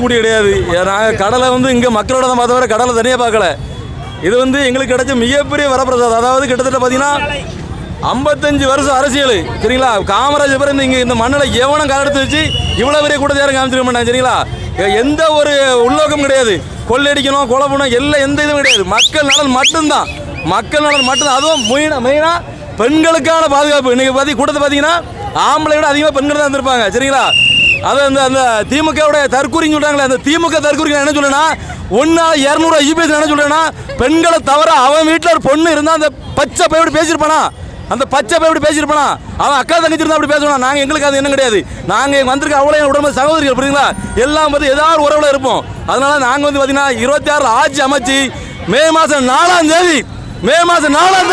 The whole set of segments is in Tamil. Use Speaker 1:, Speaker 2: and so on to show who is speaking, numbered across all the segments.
Speaker 1: தூத்துக்குடி கிடையாது. நாங்கள் கடலை இங்கே மக்களோட தான் பார்த்த வர கடலை தனியாக பார்க்கல. இது எங்களுக்கு கிடைச்ச மிகப்பெரிய வரப்பிரசாதம். அதாவது கிட்டத்தட்ட பார்த்தீங்கன்னா 55 வருஷம் அரசியல் சரிங்களா. காமராஜர் பிறகு இங்கே இந்த மண்ணில் எவனும் காலெடுத்து வச்சு இவ்வளோ பெரிய கூட்டத்தை யாரும் காமிச்சிருக்க மாட்டாங்க சரிங்களா. எந்த ஒரு உள்நோக்கம் கிடையாது. கொள்ளையடிக்கணும் கொலை பண்ணணும் எல்லாம் எந்த இதுவும் கிடையாது. மக்கள் நலன் மட்டும்தான், மக்கள் நலன் மட்டும்தான். அதுவும் மெயினாக பெண்களுக்கான பாதுகாப்பு. இன்றைக்கி கூட்டத்தை பார்த்தீங்கன்னா ஆம்பளை விட அதிகமாக பெண்கள் தான் இருந்திருப்பாங்க சரிங்களா. அது அந்த திமுகவுடைய தற்கூரின்னு சொல்கிறாங்களே, அந்த திமுக தற்கூரி என்ன சொல்லுன்னா 1/200 இபிஎஸ் என்ன சொல்கிறேன்னா, பெண்களை தவிர அவன் வீட்டில் ஒரு பொண்ணு இருந்தால் அந்த பச்சை பை எப்படி பேசியிருப்பானா, அந்த பச்சை பை எப்படி பேசியிருப்பானா, அவன் அக்கா தங்கச்சி இருந்தால் அப்படி பேசணும். நாங்கள் எங்களுக்கு அது என்ன கிடையாது. நாங்கள் வந்திருக்க அவ்வளோ உடம்பு சகோதரிகள் புரியுங்களா, எல்லாம் ஏதாவது உறவில் இருப்போம். அதனால நாங்கள் பார்த்தீங்கன்னா 26 ஆட்சி அமைச்சு மே மாதம் 4ஆம் தேதி 2026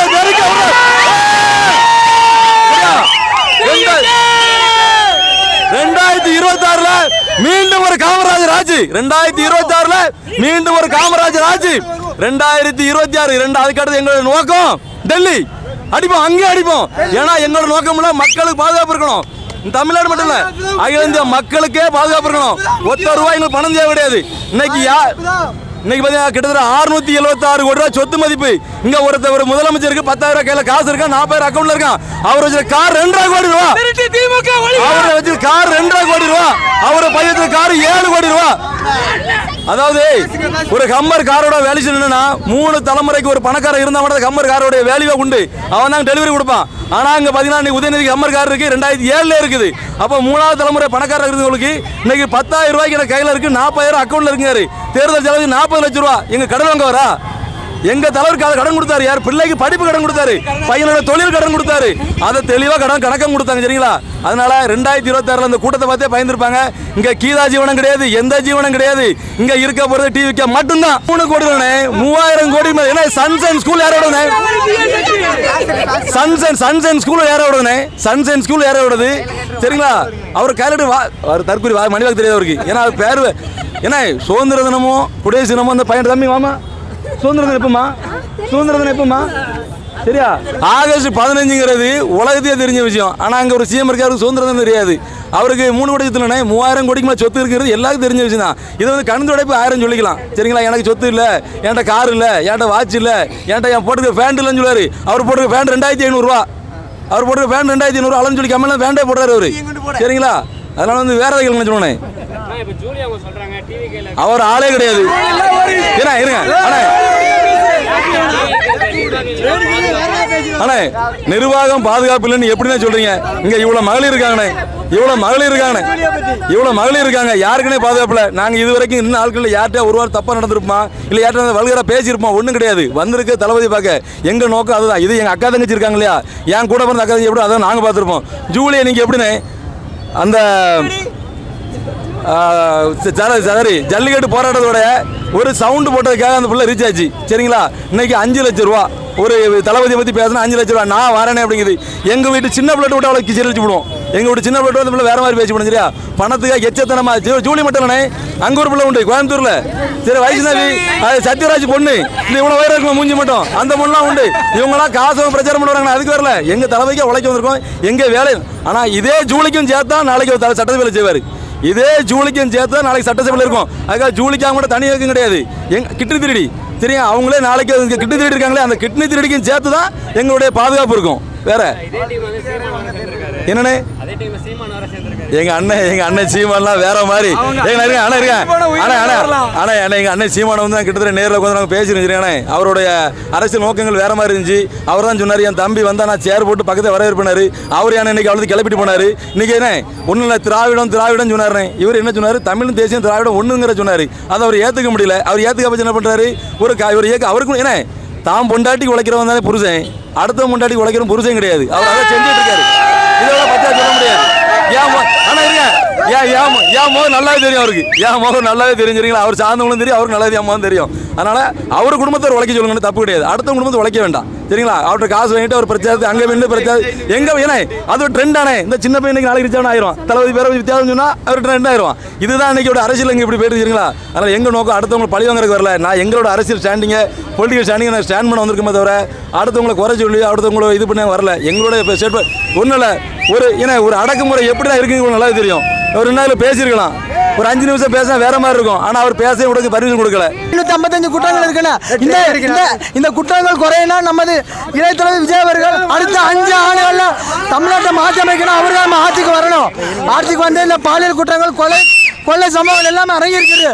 Speaker 1: மீண்டும் ஒரு காமராஜர் ஆட்சி. 2026 மீண்டும் ஒரு காமராஜர் ஆட்சி. 2026 அதுக்கடுத்து எங்களோட நோக்கம் டெல்லி அடிப்போம், அங்கே அடிப்போம். ஏன்னா எங்களோட நோக்கம் மக்களுக்கு பாதுகாப்பு இருக்கணும். தமிழ்நாடு மட்டும் இல்ல, அகில இந்திய மக்களுக்கே பாதுகாப்பு இருக்கணும். ₹1 எங்களுக்கு பணம் தேவை கிடையாது. இன்னைக்கு பார்த்தீங்கன்னா கிட்டத்தட்ட 676 கோடி ரூபாய் சொத்து மதிப்பு. இங்க ஒரு முதலமைச்சருக்கு 10,000 கையில காசு இருக்கா, 40,000 அக்கௌண்ட்ல இருக்கான். அவர் வச்சு கார் 2.5 கோடி ரூபா, அவரை வச்சு கார் 2.5 கோடி ரூபா, அவரை பையத்துல கார் 7 கோடி ரூபா. அதாவது ஒரு ஹம்மர் காரோட வேல்யூ என்னன்னா 3 தலைமுறைக்கு ஒரு பணக்காரர் இருந்தா மட்டும் ஹம்மர் காரோட வேல்யூ உண்டு. அவன் தான் டெலிவரி கொடுப்பான். ஆனா அங்க பாத்தீங்கன்னா உதயநிதிக்கு ஹம்மர் கார் இருக்கு, 2007 இருக்குது. அப்ப 3வது தலைமுறை பணக்காரர் இருக்கிறவங்களுக்கு இன்னைக்கு 10,000 ரூபாய்க்கு கையில இருக்கு, 40,000 அக்கௌண்ட்ல இருக்குங்க. தேர்தல் செலவு 40 லட்சம் ரூபா. எங்க கடன் வாங்க வரா? எங்க தலைவருக்கு அதை கடன் கொடுத்தாரு. யார்? பிள்ளைக்கு படிப்பு கடன் கொடுத்தாரு, பையனோட தொழில் கடன் கொடுத்தாரு. அதை தெளிவா கணக்கம் கொடுத்தாங்க சரிங்களா. அதனால 2026 அந்த கூட்டத்தை பார்த்தே பயந்துருப்பாங்க. இங்க கீதா ஜீவனம் கிடையாது, எந்த ஜீவனம் கிடையாது. இங்க இருக்க போறது டிவிக்கு மட்டும்தான். 3 கோடி 3000 கோடி. ஏன்னா சன்சைன் ஸ்கூல் யாரோட? சன்சைன் ஸ்கூல் யாரோட? சன்சைன் ஸ்கூல் யாரோட சரிங்களா. அவர் கையில தற்கொலை மணிவாக்கு தெரியாது அவருக்கு. ஏன்னா அவர் பேர் என்ன சுதந்திர தினமும் குடியரசு தினமும் அந்த பையன் தம்பி மாமா சுதந்திர தினம் எப்பமா? சுதந்திர தினம் எப்பமா? சரியா, ஆகஸ்ட் 15ங்கிறது உலகத்தையே தெரிஞ்ச விஷயம். ஆனால் அங்கே ஒரு சிஎம் இருக்காரு, சுதந்திர தினம் தெரியாது. அவருக்கு 3 கோடி சொத்துலனே 3000 கோடிக்கு மேலே சொத்து இருக்கிறது எல்லாருக்கும் தெரிஞ்ச விஷயம் தான். இது கணந்து உடைப்பு 1000 சொல்லிக்கலாம் சரிங்களா. எனக்கு சொத்து இல்லை, என்கிட்ட கார் இல்லை, என்கிட்ட வாட்ச் இல்லை, என்கிட்ட என் போட்டுக்க ஃபேண்ட் இல்லைன்னு சொல்லுவார். அவர் போட்டுக்க ஃபேண்ட் 2500 ரூபா, அவர் போட்டுக்க ஃபேண்ட் 2500 அளன்னு சொல்லி கம்மியாக ஃபேண்டே போடுறாரு அவர் சரிங்களா. அதனால வேற எதாவது சொல்லுவேன். அவர் ஆளே கிடையாது. நிர்வாகம் பாதுகாப்பு இல்லைன்னு எப்படின்னா சொல்றீங்க? இங்க இவ்வளவு மகளிர் இருக்காங்கண்ணே, இவ்வளவு மகளிர் இருக்காங்க, யாருக்குன்னே பாதுகாப்பு இல்லை. நாங்க இது வரைக்கும் இன்னும் ஆட்கள் யார்கிட்ட ஒரு வாரம் தப்பா நடந்திருப்போமா, இல்ல யார்கிட்ட வல்கரா பேசியிருப்போம், ஒன்றும் கிடையாது. வந்திருக்க தளபதி பார்க்க எங்க நோக்கம் அதுதான். இது எங்க அக்கா தங்கச்சி இருக்காங்க இல்லையா, என் கூட பிறந்த அக்கா தங்கச்சி எப்படி, அதான் நாங்க பார்த்துருப்போம். ஜூலியை நீங்க எப்படின்னு அந்த ஜல்லிக்கட்டு போராட்டத்தோட ஒரு சவுண்டு போட்டதுக்காக அந்த பிள்ளை ரீச் ஆச்சு சரிங்களா. இன்னைக்கு 5 லட்சம் ரூபா. ஒரு தளபதியை பற்றி பேசினா 5 லட்சம் ரூபா நான் வரேனே அப்படிங்குது. எங்கள் வீட்டு சின்ன பிள்ளை விட்டு அவ்வளோ கிச்சரிச்சு விடுவோம். எங்கள் வீட்டு சின்ன பிள்ளை வந்து பிள்ளை வேற மாதிரி பேசி விடும் சரியா. பணத்துக்காக எச்சத்தனமா ஜூலி மட்டும் இல்லைனே, அங்கே ஒரு பிள்ளை உண்டு கோயம்புத்தூர்ல சரி, வைஷ்ணவி அது சத்யராஜ் பொண்ணு, இந்த இவ்வளோ வயிறு இருக்கும் மூஞ்சி மட்டும், அந்த பொண்ணுலாம் உண்டு. இவங்களாம் காசு பிரச்சாரம் பண்ணுவாங்க, அதுக்கு வரல. எங்கள் தலைமைக்கு உழைக்க வந்திருக்கோம், எங்கள் வேலை. ஆனால் இதே ஜூலிக்கும் சேர்த்தா நாளைக்கு சட்டசபையில் செய்வார். இதே ஜூலிக்கும் சேர்த்து நாளைக்கு சட்டசபையில் இருக்கும். அதுக்காக ஜூலிக்காக கூட தனி இயக்கம் கிடையாது. கிட்னி திருடி சரியா, அவங்களே நாளைக்கு கிட்னி திருடி இருக்காங்களே, அந்த கிட்னி திருடிக்கும் சேர்த்து தான் எங்களுடைய பாதுகாப்பு இருக்கும். வேற என்னண்ணே எங்க அண்ணன் சீமான்லாம் வேற மாதிரி. எங்க அண்ணன் சீமானை வந்து கிட்டத்தட்ட நேரில் உட்காந்து நாங்கள் பேசிருந்துருக்கேன். அவருடைய அரசியல் நோக்கங்கள் வேற மாதிரி இருந்துச்சு. அவர் தான் சொன்னார், என் தம்பி வந்தா நான் சேர் போட்டு பக்கத்தில் வரவேற்பினாரு. அவர் என்ன இன்னைக்கு அவ்வளவு கிளப்பிட்டு போனாரு. இன்னைக்கு என்ன ஒன்றும் இல்லை, திராவிடம் சொன்னார். இவர் என்ன சொன்னார், தமிழும் தேசியம் திராவிடம் ஒண்ணுங்கிற சொன்னாரு. அதை அவர் ஏற்றுக்க முடியல. அவர் ஏற்றுக்க பற்றி என்ன பண்றாரு, ஒரு இயக்க அவருக்கும் என்ன தாம் பொண்டாட்டி உழைக்கிறவன் தானே புருஷன், அடுத்த பொண்டாட்டி உழைக்கிறவன் புருஷன் கிடையாது. அவர் அதை செஞ்சுட்டு இருக்காரு. இதோட பச்சா சொல்ல முடியாது. ஏன் முகம் நல்லாவே தெரியும் அவருக்கு, ஏன் முகம் நல்லாவே தெரிஞ்சுறீங்களா. அவர் சார்ந்தவங்களும் தெரியும், அவருக்கு நல்லாவே என் முகம் தெரியும். அதனால அவர் குடும்பத்தை உழைக்க சொல்லுங்கன்னு தப்பு கிடையாது. அடுத்த குடும்பத்தை உழைக்க வேண்டாம் சரிங்களா. அவர்கிட்ட காசு வாங்கிட்டு அவர் பிரச்சாரத்து அங்கே நின்று பிரச்சாரம் எங்க ஏன்னா அது ஒரு ட்ரெண்ட் ஆனே. இந்த சின்ன பையனுக்கு நாளைக்கு ரிச்சான ஆயிரும், தளபதி பேர வித்தியாசம் சொன்னா அவர் ட்ரெண்ட் ஆயிரும். இதுதான் இன்னைக்கு அரசியல் இங்கே இப்படி போயிட்டு சரிங்களா. அதனால எங்க நோக்கம் அடுத்தவங்க பழி வாங்குறதுக்கு வரல. நான் எங்களோட அரசியல் ஸ்டாண்டிங்கை பொலிட்டிக்கல் ஸ்டாண்டிங்கை நான் ஸ்டாண்ட் பண்ண வந்திருக்கமே தவிர அடுத்தவங்களை குறை சொல்லி அடுத்தவங்களை இது பண்ண வரல. எங்களுடைய ஸ்டேட்மெண்ட் ஒன்றும் இல்லை. ஒரு அடக்குமுறை எப்படி தான் இருக்குன்னு நல்லா தெரியும். ஒரு 2 நாள் பேசியிருக்கலாம். ஒரு 5 நிமிஷம் பேசினா வேற மாதிரி இருக்கும். ஆனா அவர் பேச உனக்கு பர்மிஷன் கொடுக்கல.
Speaker 2: 255 குற்றங்கள் இருக்குன்னா இந்த குற்றங்கள் குறையினா நமது இளையதளபதி விஜய் அவர்கள் அடுத்த 5 ஆண்டுகள்ல தமிழ்நாட்டை மாற்றி அமைக்கணும். அவர்கள் நம்ம ஆட்சிக்கு வரணும். ஆட்சிக்கு வந்து இந்த பாலியல் குற்றங்கள் கொள்ளை சம்பவங்கள் எல்லாமே அரங்கியிருக்கிறது.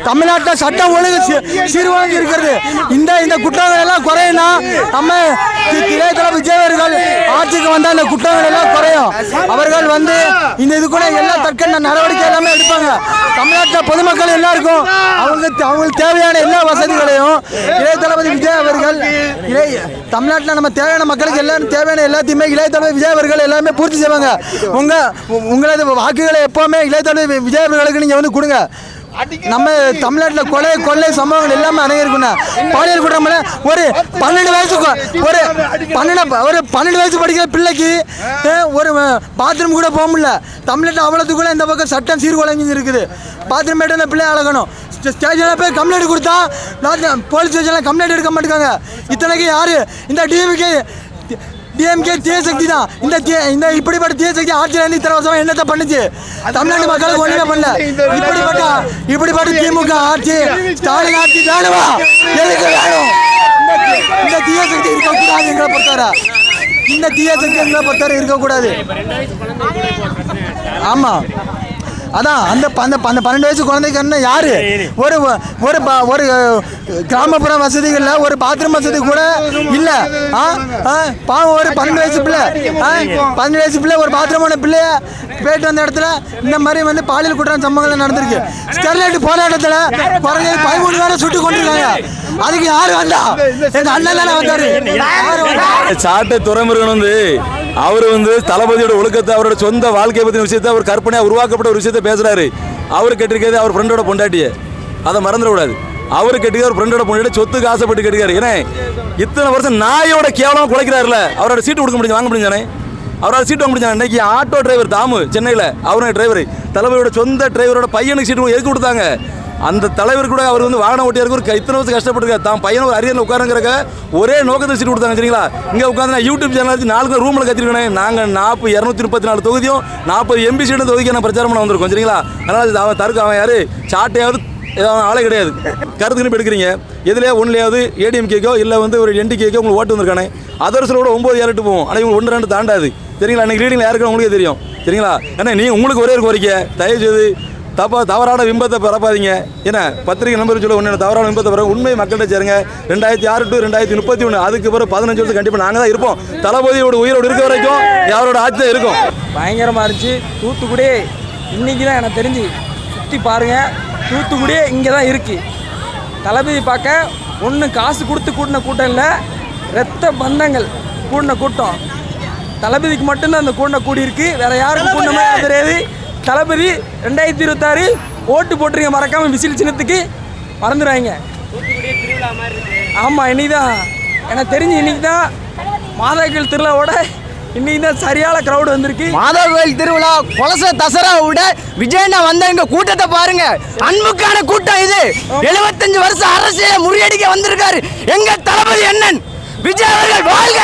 Speaker 2: தமிழ்நாட்டில் சட்டம் ஒழுங்கு சீர்குலைந்து இருக்கிறது. இந்த குற்றங்கள் எல்லாம் குறையினா நம்ம இளையதளபதி விஜய் அவர்கள் ஆட்சிக்கு வந்தால் இந்த குற்றங்கள் எல்லாம் குறையும். அவர்கள் வந்து இந்த இது கூட எல்லா தற்கொலை நடவடிக்கை எல்லாமே எடுப்பாங்க. தமிழ்நாட்டில் பொதுமக்கள் எல்லாருக்கும் அவங்களுக்கு தேவையான எல்லா வசதிகளையும் இளையதளபதி விஜய் அவர்கள் தமிழ்நாட்டில் நம்ம தேவையான மக்களுக்கு எல்லாரும் தேவையான எல்லாத்தையுமே இளையதளபதி விஜய் அவர்கள் எல்லாமே பூர்த்தி செய்வாங்க. உங்களது வாக்குகளை எப்பவுமே இளையதளபதி விஜய் அவர்களுக்கு நீங்க வந்து கொடுங்க. நம்ம தமிழ்நாட்டில் கொள்ளை சம்பவங்கள் எல்லாமே அடங்கியிருக்குண்ணா. பாலியல் குற்றம் ஒரு 12 வயசு படிக்கிற பிள்ளைக்கு ஒரு பாத்ரூம் கூட போக முடியல. தமிழ்நாட்டில் அவ்வளோத்துக்குள்ள இந்த பக்கம் சட்டம் சீர்குலைஞ்சு இருக்குது. பாத்ரூம் போய்ட்டு அந்த பிள்ளை அழகணும். ஸ்டேஷனில் போய் கம்ப்ளைண்ட் கொடுத்தா போலீஸ் ஸ்டேஷனில் கம்ப்ளைண்ட் எடுக்க மாட்டேங்காங்க. இத்தனைக்கு யாரு இந்த டிஎம்கே தீயசக்தி தான். இந்த இப்படிப்பட்ட தீயசக்தி ஆட்சியில் இத்தனை வருஷமா என்னத்தை பண்ணுச்சு? தமிழ்நாட்டு மக்களுக்கு ஒண்ணுமே பண்ணல. இப்படிப்பட்ட திமுக ஆட்சி, ஸ்டாலின் ஆட்சி வேணுமா? எதுக்கு வேணும்? இந்த தீயசக்தி இருக்கக்கூடாது. எங்களை பொறுத்தவரை இந்த தீயசக்தி எங்களை பொறுத்தவரை இருக்கக்கூடாது. ஆமா, அதான் அந்த 12 வயசு குழந்தைக்கு யாரு ஒரு கிராமப்புற வசதிகளில் ஒரு பாத்ரூம் வசதி கூட இல்லை. பாவம் ஒரு 12 வயசு பிள்ளை ஒரு பாத்ரூமான பிள்ளைய போயிட்டு வந்த இடத்துல இந்த மாதிரி வந்து பாலியல் குற்றம் சம்பவங்கள் நடந்திருக்கு. ஸ்டெர்லைட் போராட்டத்தில் குறைஞ்சது 13 பேரை சுட்டு கொண்டிருக்காங்க. அதுக்கு யாரு வந்தா? எங்க அண்ணன் தானே வந்தாரு.
Speaker 1: சாட்டை துறைமுருகன் வந்து அவர் வந்து தளபதியோட ஒழுக்கத்தை, அவரோட சொந்த வாழ்க்கையை பற்றின விஷயத்தை, அவர் கற்பனையாக உருவாக்கப்பட்ட ஒரு விஷயத்தை பேசுறாரு. அவர் கட்டிருக்கிறது அவர் ஃப்ரெண்டோட பொண்டாட்டிய, அதை மறந்துடக்கூடாது. அவர் கட்டிக்க ஒரு ஃப்ரெண்டோட பொண்டாட்டி சொத்துக்கு ஆசைப்பட்டு கட்டிக்காரு. ஏன்னா இத்தனை வருஷம் நாயோட கேவலமாக குலைக்கிறாருல, அவரோட சீட்டு கொடுக்க முடியும், வாங்க முடிஞ்சானே, அவரால் சீட்டு வாங்க முடிஞ்சானே. இன்னைக்கு ஆட்டோ டிரைவர் தாமு சென்னையில், அவரோட டிரைவர் தளபதியோட சொந்த டிரைவரோட பையனுக்கு சீட்டு எதுக்கு கொடுத்தாங்க? அந்த தலைவர் கூட அவர் வந்து வாகனம் ஓட்டியாருக்கு இத்தனை வருஷம் கஷ்டப்பட்டுருக்காரு. தான் பையனை ஒரு அரியரில் உட்காருங்கிறக்க ஒரே நோக்கத்தை சீட்டு கொடுத்தாங்க. சரிங்களா? இங்கே உட்காந்து யூடியூப் சேனல் வச்சு 4 ரூமில் கத்திருக்கேன். நாங்கள் 234 தொகுதியும் 40 எம்பி சீட்டு தொகுதிக்கு நான் பிரச்சாரம் பண்ண வந்திருக்கோம். சரிங்களா? அதனால் அவன் தருக்கு அவன் யார் சாட்டையாவது ஏதாவது ஆளே கிடையாது. கருத்துக்கு எடுக்கிறீங்க எதுலையா ஒன்றுலையாவது ஏடிஎம்கேக்கோ இல்லை வந்து ஒரு என்டிகேக்கோ உங்களுக்கு ஓட்டு வந்திருக்கானே. அதர்ஸில் கூட 9 ஏறிட்டு போவோம். ஆனால் இவங்க 1 2 தாண்டாது. சரிங்களா? அன்றைக்கி ரீடிங்கில் யாருக்குன்னு உங்களுக்கே தெரியும். சரிங்களா? ஏன்னா நீங்கள் உங்களுக்கு ஒரே ஒரு கோரிக்கை, தயவுசெய்து தவறான பிம்பத்தை பரப்பாதீங்க. ஏன்னா பத்திரிகை நம்பர் சொல்ல ஒன்று தவறான பிம்பத்தை பரவ உண்மை மக்கள்கிட்ட சேருங்க. 2006 to 2031 அதுக்கு பிறகு 15 வருஷம் கண்டிப்பாக நாங்கள் தான் இருப்போம். தளபதியோட உயிரோடு இருக்க வரைக்கும் யாரோட ஆட்சி தான் இருக்கும்.
Speaker 3: பயங்கரமாக இருந்துச்சு. தூத்துக்குடி இன்றைக்கி தான் எனக்கு தெரிஞ்சு சுற்றி பாருங்கள். தூத்துக்குடி இங்கே தான் இருக்குது. தளபதி பார்க்க ஒன்று காசு கொடுத்து கூட்டின கூட்டம் இல்லை, இரத்த பந்தங்கள் கூடின கூட்டம். தளபதிக்கு மட்டும்தான் அந்த கூட்டின கூடி இருக்குது. வேறு யாருக்கும் கூட்டினமே தெரியாது. தளபதி 2026 ஓட்டு போட்டுருங்க, மறக்காமல் விசில் சின்னத்துக்கு மறந்துடுவாங்க. ஆமாம், இன்னைக்கு தான் எனக்கு தெரிஞ்சு இன்னைக்கு தான் மாதாக்கோயில் திருவிழாவோட இன்னைக்கு தான் சரியான கிரௌடு வந்திருக்கு.
Speaker 2: மாதாக்கோயில் திருவிழா கொலச தசரா விட விஜயண்ணா வந்த எங்க கூட்டத்தை பாருங்க. அன்புக்கான கூட்டம் இது. 75 வருஷம் அரசியலை முறியடிக்க வந்திருக்காரு எங்க தளபதி அண்ணன் விஜய் அவர்கள். வாழ்க!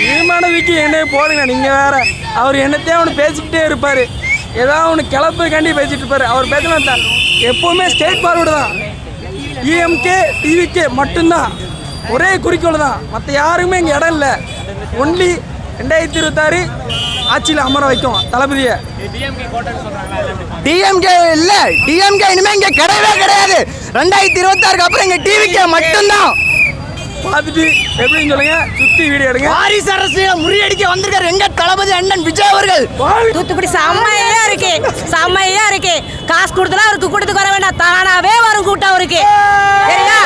Speaker 3: விமானத்துக்கு என்னைய போடுங்க. நீங்கள் வேற அவர் என்னத்தையும் அவனு பேசிக்கிட்டே இருப்பார். ஏதாவது ஒன்று கிளப்புக்காண்டி பேசிகிட்டு இருப்பார். அவர் பேசலாம் தான் எப்போவுமே ஸ்டேட் ஃபார்வர்டு தான். இஎம்கே டிவிகே மட்டும்தான், ஒரே குறிக்கோள் தான். மற்ற யாருக்குமே இங்கே இடம் இல்லை. ஒன்லி 2026 ஆட்சியில் அமர வைக்கும் தளபதியை.
Speaker 2: டிஎம்கே இல்லை, டிஎம்கே இனிமேல் இங்கே கிடையவே கிடையாது. 2026 அப்புறம் இங்கே டிவிகே மட்டும்தான்.
Speaker 3: பார்த்துட்டு எப்படின்னு சொல்லுங்க, சுத்தி வீடியோ எடுங்க.
Speaker 2: வாரிசு அரசியலை முறியடிக்க வந்திருக்காரு எங்க தளபதி அண்ணன் விஜய் அவர்கள்.
Speaker 4: தூத்துக்குடி செம்மையா இருக்கு, செம்மையா இருக்கு. காசு கொடுத்தா அவருக்கு கூட்டத்துக்கு வர வேண்டாம், தானாவே வரும் கூட்டம் அவருக்கு. சரியா?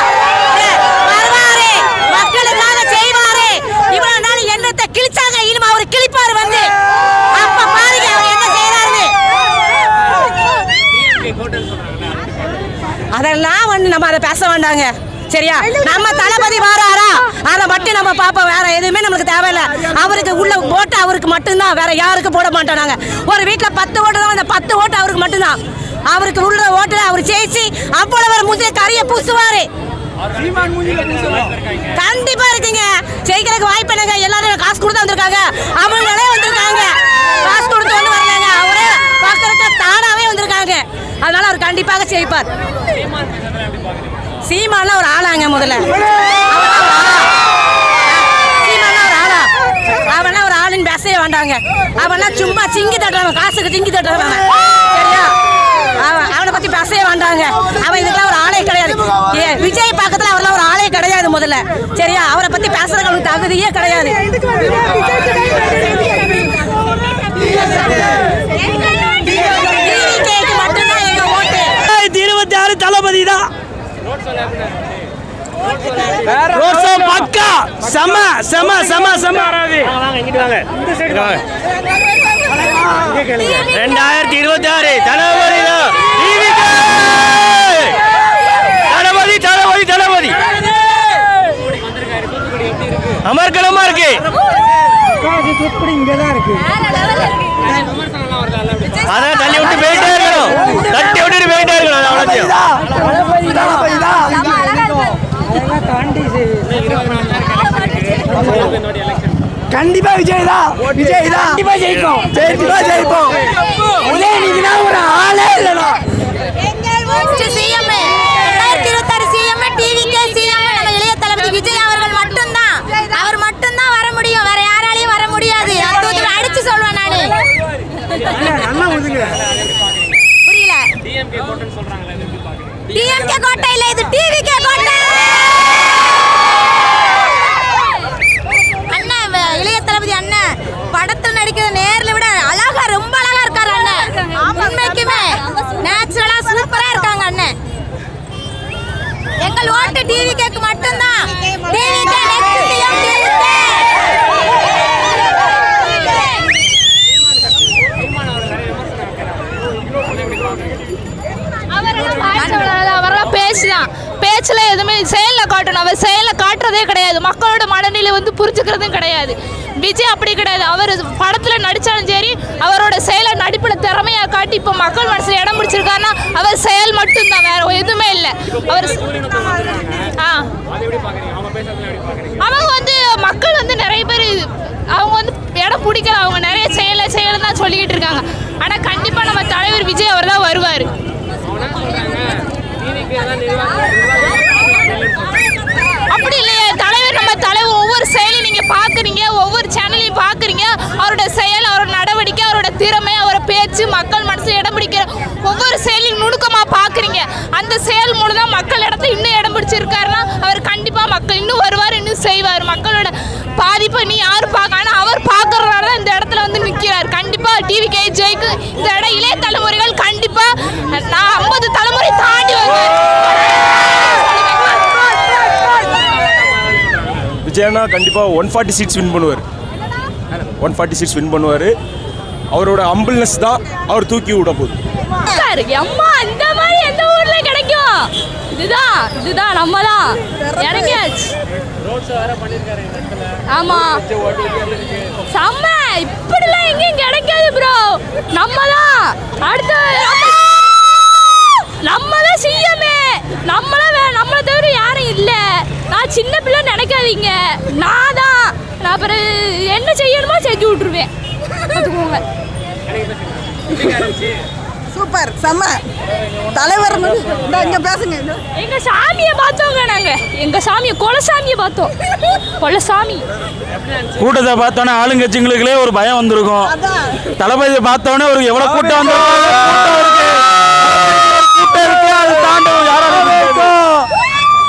Speaker 4: வருவாரு, மக்களுக்காக செய்வாரு. இவ்வளவு நாள் என்னத்தை கிழிச்சாங்க, இனிமே அவரு கிழிப்பாரு வந்து. அப்ப பாருங்க அவர் என்ன செய்யறாரு. அதெல்லாம் வந்து நம்ம அதை பேச வேண்டாங்க. சரியா? நம்ம தளபதி வாராரா அதை மட்டும் நம்ம பார்ப்போம். வேற எதுவுமே நம்மளுக்கு தேவையில்லை. அவருக்கு உள்ள ஓட்டு அவருக்கு மட்டும்தான், வேற யாருக்கும் போட மாட்டோம். நாங்க ஒரு வீட்டில் 10 ஓட்டு தான், அந்த 10 ஓட்டு அவருக்கு மட்டும்தான். அவருக்கு உள்ள ஓட்டுல அவர் ஜெயிச்சு அவ்வளவு முதல் கறியை பூசுவாரு. கண்டிப்பா இருக்குங்க. ஜெயிக்கிறதுக்கு வாய்ப்பு என்னங்க? எல்லாரும் காசு கொடுத்து வந்திருக்காங்க, அவங்களே வந்திருக்காங்க, காசு கொடுத்து வந்து வரலங்க, அவரே பார்க்கறதுக்கு தானாவே வந்திருக்காங்க. அதனால அவர் கண்டிப்பாக ஜெயிப்பார். சீமான்லாம் ஒரு ஆளாங்க. முதல்ல சீமான்லாம் ஒரு ஆளா? அவன்லாம் ஒரு ஆளுன்னு பேசவே வேண்டாங்க. அவன்லாம் சும்மா சிங்கி தட்டுறவன், காசுக்கு சிங்கி தட்டுறவன். சரியா? அவனை பத்தி பேசவே வேண்டாங்க. அவன் இதுக்கெல்லாம் ஒரு ஆளே கிடையாது. விஜய் பக்கத்துல அவரெல்லாம் ஒரு ஆளே கிடையாது முதல்ல. சரியா? அவரை பத்தி பேசுறதுக்கு தகுதியே கிடையாது. மட்டும்தான் எங்க ஓட்டு.
Speaker 5: 2026 தளபதி தான். பக்கா செம செம செம செம. 2026 தளபதி தான். தளபதி தளபதி தளபதி அமர்கலமா இருக்கு. அதான் தள்ளி விட்டு போயிட்டே இருக்கணும், தட்டி விட்டுட்டு போயிட்டே இருக்கணும். அவ்வளோத்தையும்
Speaker 2: கண்டிப்பா விஜய் தான். விஜய் தான் கண்டிப்பா ஜெயிக்கும். ஜெயிப்போம். உதயநிதி தான் ஒரு ஆளே இல்லடா.
Speaker 6: சிஎம் 2026 சிஎம் டிவிகே சிஎம் நம்ம இளைய தளபதி விஜய் அவர்கள் மட்டும்தான். அவர் மட்டும்தான் வர முடியும், வேற யாராலையும் வர முடியாது. அத்தூத்துல அடிச்சு சொல்வேன் நானு. புரியல? டிஎம்கே கோட்டை இல்ல, இது டிவிகே கோட்டை. அண்ணன் இளைய தளபதி அண்ணன் படத்துல நடிக்கிற நேர்ல விட அழகா, ரொம்ப அழகா இருக்காரு அண்ணன். உண்மைக்குமே நேச்சுரலா சூப்பரா இருக்காங்க அண்ணன். எங்கள் ஓட்டு டிவிகேக்கு மட்டும்தான். TVK next CM TVK.
Speaker 7: அவரெல்லாம் பேச்சுதான், பேச்சுல எதுவுமே செயலில் காட்டணும். அவர் செயலில் காட்டுறதே கிடையாது. மக்களோட மனநிலை வந்து புரிஞ்சுக்கிறதும் கிடையாது. விஜய் அப்படி கிடையாது. அவர் படத்தில் நடித்தாலும் சரி, அவரோட செயலை நடிப்பில் திறமையாக காட்டி இப்போ மக்கள் மனசில் இடம் பிடிச்சிருக்காருன்னா அவர் செயல் மட்டும்தான், வேற எதுவுமே இல்லை. அவர் அவங்க வந்து மக்கள் வந்து நிறைய பேர் அவங்க வந்து இடம் பிடிக்கல, அவங்க நிறைய செயலை தான் சொல்லிக்கிட்டு இருக்காங்க. ஆனால் கண்டிப்பாக நம்ம தலைவர் விஜய் அவர் தான் வருவார். அப்படி இல்லையே தலைவர், நம்ம தலைவர் ஒவ்வொரு செயலையும் நீங்க பாக்குறீங்க, ஒவ்வொரு சேனலையும் பாக்குறீங்க. அவரோட செயல், அவரோட நடவடிக்கை, அவரோட திறமை, அவரோட பேச்சு மக்கள் மனசுல இடம் பிடிக்கிற ஒவ்வொரு செயலையும் நுணுக்கமா பாக்குறீங்க. அந்த செயல் மூலம் தான் மக்கள் இடத்துல இன்னும் இடம் பிடிச்சிருக்காருன்னா அவர் கண்டிப்பா மக்கள் இன்னும் வருவார், இன்னும் செய்வார். மக்களோட பாதிப்பை நீ யாரும் பார்க்க, ஆனா அவர் பார்க்கறதுனால தான் இந்த இடத்துல வந்து நிற்கிறார். கண்டிப்பா டிவிகே ஜெயிக்கு. இந்த இடம் இளைய தலைமுறைகள் கண்டிப்பா 50 தலைமுறை தாண்டி வருவார்.
Speaker 8: விஜயனா கண்டிப்பாக 146 வின் பண்ணுவார். 146 வின் பண்ணுவார். அவரோட ஹம்பிள்னஸ் தான் அவர் தூக்கி விட போகுது.
Speaker 7: அம்மா இந்த மாதிரி எந்த ஊர்ல கிடைக்கும்? இதுதான் நம்ம தான் இறங்கியாச்சு. ஆமா செம்ம. இப்படிலாம் எங்கேயும் கிடைக்காது ப்ரோ. நம்ம தான் அடுத்த, நம்ம தான் சிஎம்ஏ. நம்மளை தவிர யாரும் இல்லை. நான் சின்ன பிள்ளை நினைக்காதீங்க. நான் அப்புறம் என்ன செய்யணுமோ செஞ்சு விட்டுருவேன். பார்த்துக்கோங்க.
Speaker 2: சூப்பர் செம்ம தலைவர். இங்க பேசுங்க.
Speaker 7: எங்க சாமியை பார்த்தோங்க. நாங்க எங்க சாமியை குலசாமியை பார்த்தோம். குலசாமி
Speaker 5: கூட்டத்தை பார்த்தோன்னே ஆளுங்கட்சிங்களுக்குள்ளே ஒரு பயம் வந்திருக்கும். தளபதியை பார்த்தோன்னே ஒரு எவ்வளவு கூட்டம் வந்திருக்கும். அது தாண்டவும் யாரும்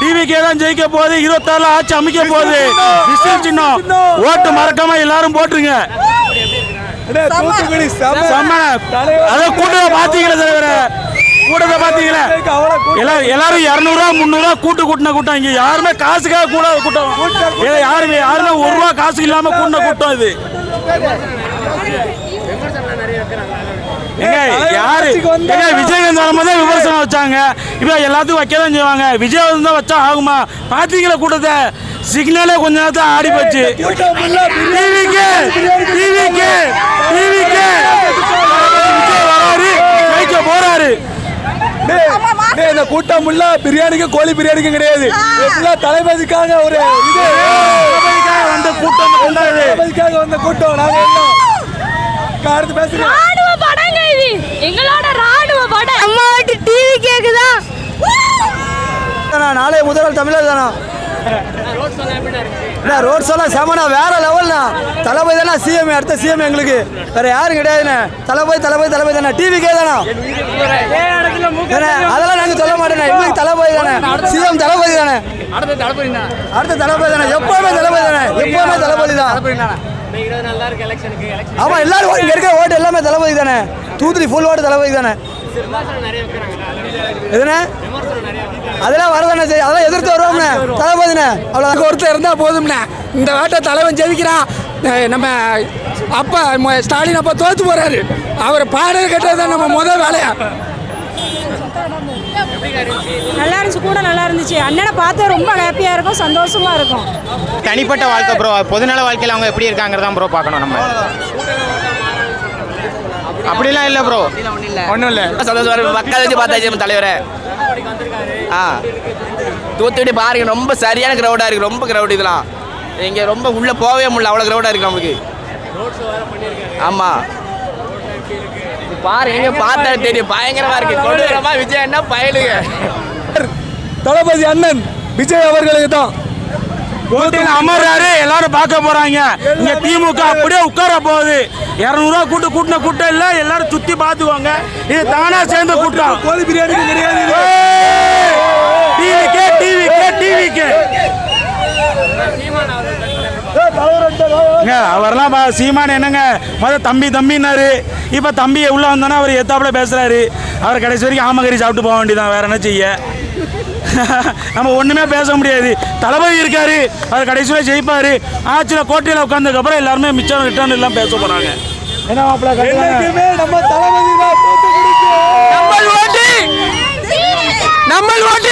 Speaker 5: டிவிகே தான் ஜெயிக்க போகுது. 26 ஆட்சி அமைக்க போகுது. விசில் சின்னம் ஓட்டு மறக்காம எல்லாரும் போட்டுருங்க. அதான் கூட்டத்தை பாத்தீங்களா தலைவர? கூட்டத்தை பாத்தீங்களா? எல்லாரும் 200 300 கூட்டின கூட்டம். இங்க யாருமே காசுக்காக கூட கூட்டம். யாருமே 1 ரூபா காசு இல்லாம கூட்டின கூட்டம் இது. விஜயகாந்த் வரும்போது விமர்சனம் வச்சாங்க. இப்ப எல்லாத்துக்கும் வைக்க தான் செய்வாங்க. விஜயகாந்த் தான் வச்சா ஆகுமா? பாத்தீங்களா கூட்டத்தை? சிக்னலே கொஞ்ச நேரத்தை ஆடி போச்சு. வராரு, ஜெயிக்க போறாரு.
Speaker 2: இந்த கூட்டம் உள்ள பிரியாணிக்கும் கோழி பிரியாணிக்கும் கிடையாது. தலைமைக்காக ஒரு இது
Speaker 5: வந்த கூட்டம்
Speaker 2: தலைமைக்காக வந்த கூட்டம். நாங்க அடுத்து பேசுறோம்.
Speaker 7: ராணுவ படங்க இது, எங்களோட ராணுவ படம்.
Speaker 4: அம்மா வீட்டு டிவி கேக்குதா?
Speaker 2: நாளை முதல்வர் தமிழர் தானா? ரோட் ஷோலாம் செமனா வேற லெவல்னா. தளபதி தானே சிஎம், அடுத்த சிஎம் எங்களுக்கு வேற யாரும் கிடையாதுண்ணே. தளபதி தானே. டிவிக்கே தானா? அதெல்லாம் நாங்க சொல்ல மாட்டேன். எங்களுக்கு தளபதி தானே, சிஎம் தளபதி தானே, அடுத்த தளபதி தானே, எப்பவுமே தளபதி தானே, எப்பவுமே தளபதி தான். ஆமா, எல்லாரும் இங்க இருக்க ஓட்டு எல்லாமே தளபதி தானே. தூத்துக்குடி ஃபுல் ஓட்டு தளபதி தானே. எதுனே அதெல்லாம் வரதானே செய்யும், அதெல்லாம் எதிர்த்து வருவோம்ண்ணே. தளபதிண்ணே அவ்வளோ ஒருத்தர் இருந்தால் போதும்ண்ணே. இந்த வாட்டை தலைவன் ஜெயிக்கிறான். நம்ம அப்பா ஸ்டாலின் அப்பா தோற்று போறாரு. அவர் பாடல் கட்டுறது தான் நம்ம முதல் வேலையா.
Speaker 4: நல்லா இருந்துச்சு, கூட நல்லா இருந்துச்சு. அண்ணனை பார்த்து ரொம்ப ஹாப்பியா இருக்கும், சந்தோஷமா இருக்கும்.
Speaker 9: தனிப்பட்ட வாழ்க்கை ப்ரோ, பொதுநல வாழ்க்கையில் அவங்க எப்படி இருக்காங்கிறதான் ப்ரோ பார்க்கணும் நம்ம. அப்படிலாம் இல்லை ப்ரோ, ஒன்றும் இல்லை.
Speaker 10: சந்தோஷம், மக்கள் வச்சு பார்த்தாச்சு தலைவரை. தூத்துக்குடி பாருங்க, ரொம்ப சரியான கிரௌடாக இருக்குது. ரொம்ப கிரௌட் இதெல்லாம் இங்கே ரொம்ப உள்ளே போகவே முடியல, அவ்வளோ கிரௌடாக இருக்குது நம்மளுக்கு. ஆமாம், பாருங்க, பார்த்தா தெரியும், பயங்கரமாக இருக்குது. கொடூரமா விஜய் என்ன பயலுங்க.
Speaker 2: தளபதி அண்ணன் விஜய் அவர்களுக்கு தான்
Speaker 5: அமர்றாரு, எல்லாரும் பார்க்க போறாங்க. இங்க திமுக அப்படியே உட்கார போகுது. 200 ரூபா கூட்டின கூட்டம் இல்ல, எல்லாரும் சுத்தி பாத்துக்கோங்க. இது தானா சேர்ந்த கூட்டம்.
Speaker 2: கோழி பிரியாணி கிடையாது.
Speaker 5: டிவிக்கு அவரெல்லாம் சீமான் என்னங்க முதல்ல தம்பின்னாரு. இப்ப தம்பி உள்ள வந்தோன்னா அவர் எத்தாப்புல பேசுறாரு. அவர் கடைசி வரைக்கும் ஆமகரி சாப்பிட்டு போக வேண்டியதான், வேற என்ன செய்ய. நம்ம ஒண்ணுமே பேச முடியாது. தளபதி இருக்காரு, அவர் கடைசியில் ஜெயிப்பாரு. ஆட்சியில கோட்டையில் உட்கார்ந்ததுக்கு அப்புறம் எல்லாருமே மிச்சம் ரிட்டர்ன் எல்லாம் பேச போறாங்க. என்ன மாப்பிள்ள
Speaker 2: நம்ம தளபதி
Speaker 5: நம்ம ஓட்டு